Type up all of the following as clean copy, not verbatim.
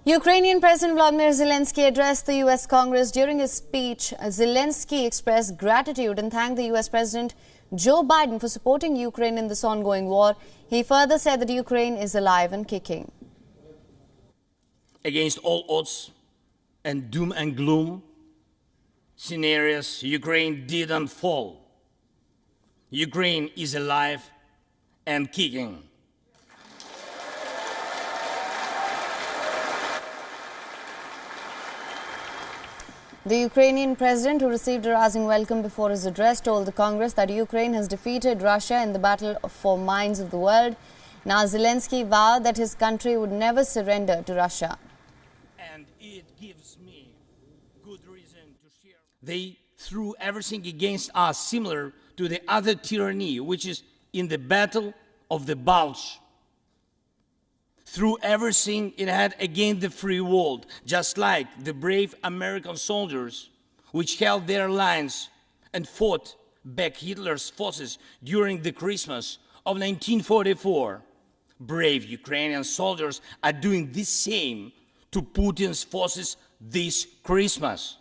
Ukrainian President Volodymyr Zelensky addressed the U.S. Congress. During his speech, Zelensky expressed gratitude and thanked the U.S. President Joe Biden for supporting Ukraine in this ongoing war. He further said that Ukraine is alive and kicking. Against all odds and doom and gloom scenarios, Ukraine didn't fall. Ukraine is alive and kicking. The Ukrainian president, who received a rousing welcome before his address, told the Congress that Ukraine has defeated Russia in the battle for minds of the world. Now Zelensky vowed that his country would never surrender to Russia. And it gives me good reason to share. They threw everything against us, similar to the other tyranny, which is in the battle of the bulge. Threw everything it had against the free world, just like the brave American soldiers which held their lines and fought back Hitler's forces during the Christmas of 1944. Brave Ukrainian soldiers are doing the same to Putin's forces this Christmas.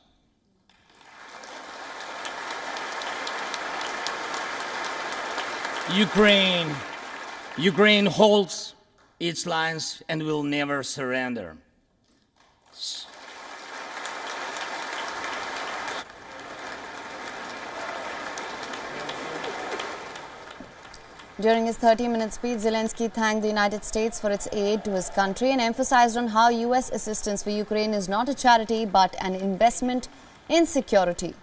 Ukraine holds its lines and will never surrender. During his 30-minute speech, Zelensky thanked the United States for its aid to his country and emphasized on how U.S. assistance for Ukraine is not a charity but an investment in security.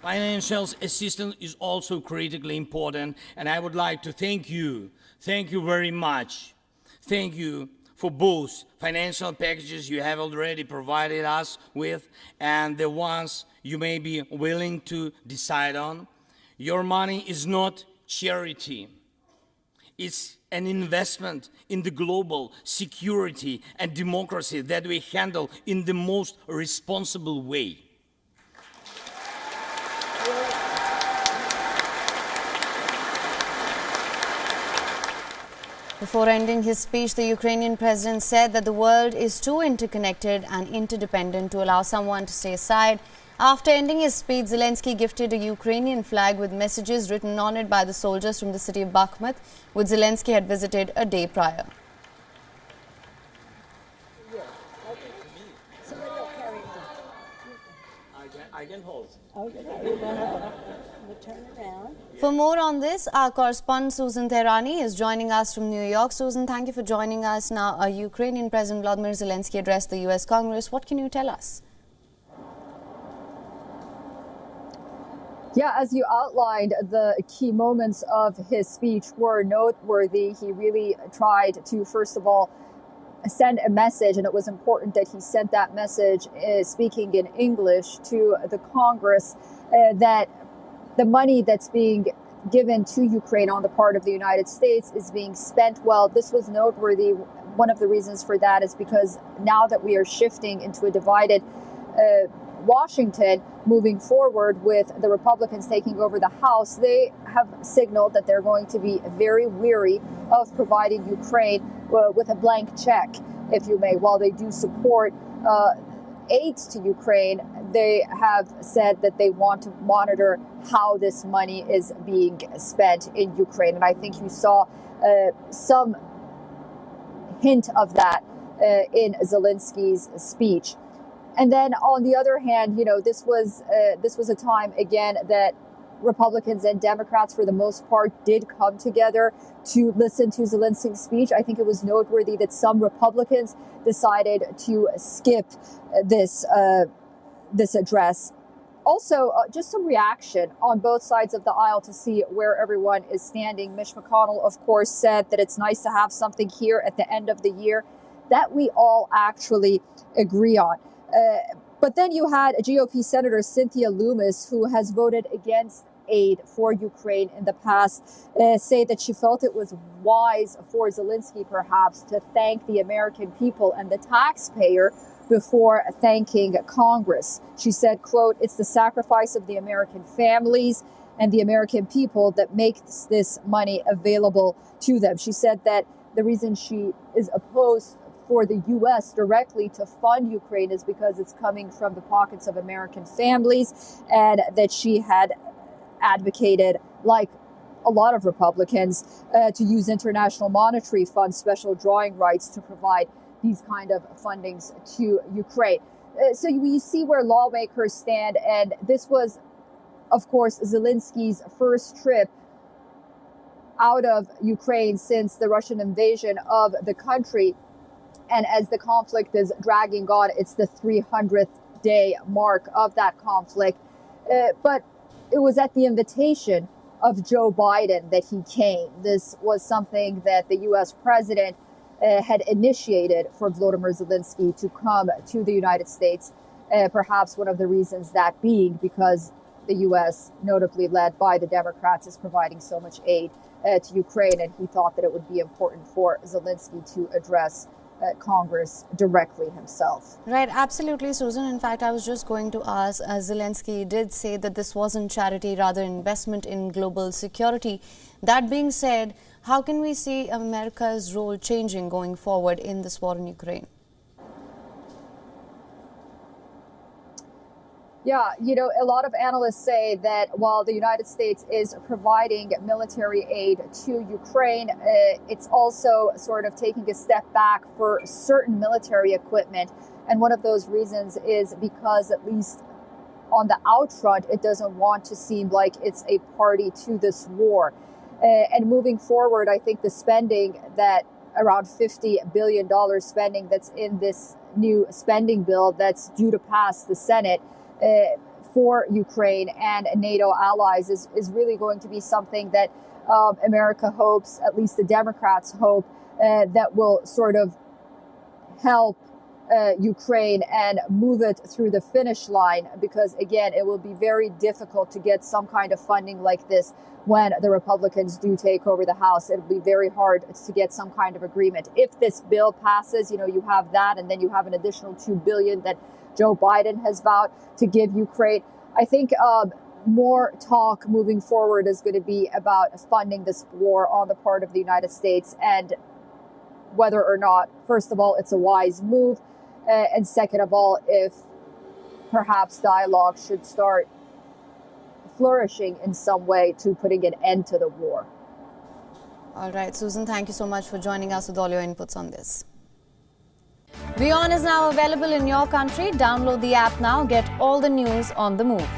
Financial assistance is also critically important, and I would like to thank you. Thank you very much. Thank you for both financial packages you have already provided us with and the ones you may be willing to decide on. Your money is not charity. It's an investment in the global security and democracy that we handle in the most responsible way. Before ending his speech, the Ukrainian president said that the world is too interconnected and interdependent to allow someone to stay aside. After ending his speech, Zelensky gifted a Ukrainian flag with messages written on it by the soldiers from the city of Bakhmut, which Zelensky had visited a day prior. I can hold. Turn around. For more on this, our correspondent Susan Tehrani is joining us from New York. Susan, thank you for joining us. Now, Ukrainian President Volodymyr Zelensky addressed the U.S. Congress. What can you tell us? Yeah, as you outlined, the key moments of his speech were noteworthy. He really tried to, first of all, send a message, and it was important that he sent that message speaking in English to the Congress that the money that's being given to Ukraine on the part of the United States is being spent well. This was noteworthy. One of the reasons for that is because now that we are shifting into a divided Washington moving forward with the Republicans taking over the House, they have signaled that they're going to be very weary of providing Ukraine with a blank check, if you may. While they do support aids to Ukraine, they have said that they want to monitor how this money is being spent in Ukraine. And I think you saw some hint of that in Zelensky's speech. And then on the other hand, you know, this was a time, again, that Republicans and Democrats, for the most part, did come together to listen to Zelensky's speech. I think it was noteworthy that some Republicans decided to skip this address. Also, just some reaction on both sides of the aisle to see where everyone is standing. Mitch McConnell, of course, said that it's nice to have something here at the end of the year that we all actually agree on. But then you had a GOP Senator Cynthia Lummis, who has voted against aid for Ukraine in the past, say that she felt it was wise for Zelensky perhaps to thank the American people and the taxpayer before thanking Congress. She said, quote, "It's the sacrifice of the American families and the American people that makes this money available to them." She said that the reason she is opposed for the U.S. directly to fund Ukraine is because it's coming from the pockets of American families, and that she had advocated, like a lot of Republicans, to use International Monetary Fund special drawing rights to provide these kind of fundings to Ukraine. So we see where lawmakers stand, and this was, of course, Zelensky's first trip out of Ukraine since the Russian invasion of the country. And as the conflict is dragging on, it's the 300th day mark of that conflict. But it was at the invitation of Joe Biden that he came. This was something that the U.S. president had initiated for Volodymyr Zelensky to come to the United States. Perhaps one of the reasons that being because the U.S., notably led by the Democrats, is providing so much aid to Ukraine, and he thought that it would be important for Zelensky to address Congress directly himself. Right, absolutely, Susan. In fact, I was just going to ask, Zelensky did say that this wasn't charity, rather investment in global security. That being said, how can we see America's role changing going forward in this war in Ukraine? Yeah, a lot of analysts say that while the United States is providing military aid to Ukraine, it's also sort of taking a step back for certain military equipment. And one of those reasons is because, at least on the out front, it doesn't want to seem like it's a party to this war. And moving forward, I think the spending that around $50 billion spending that's in this new spending bill that's due to pass the Senate for Ukraine and NATO allies is really going to be something that America hopes, at least the Democrats hope, that will sort of help Ukraine and move it through the finish line, because, again, it will be very difficult to get some kind of funding like this when the Republicans do take over the House. It'll be very hard to get some kind of agreement. If this bill passes, you have that, and then you have an additional $2 billion that Joe Biden has vowed to give Ukraine. I think more talk moving forward is going to be about funding this war on the part of the United States, and whether or not, first of all, it's a wise move, and second of all, if perhaps dialogue should start flourishing in some way to putting an end to the war. All right, Susan, thank you so much for joining us with all your inputs on this. WION is now available in your country. Download the app now. Get all the news on the move.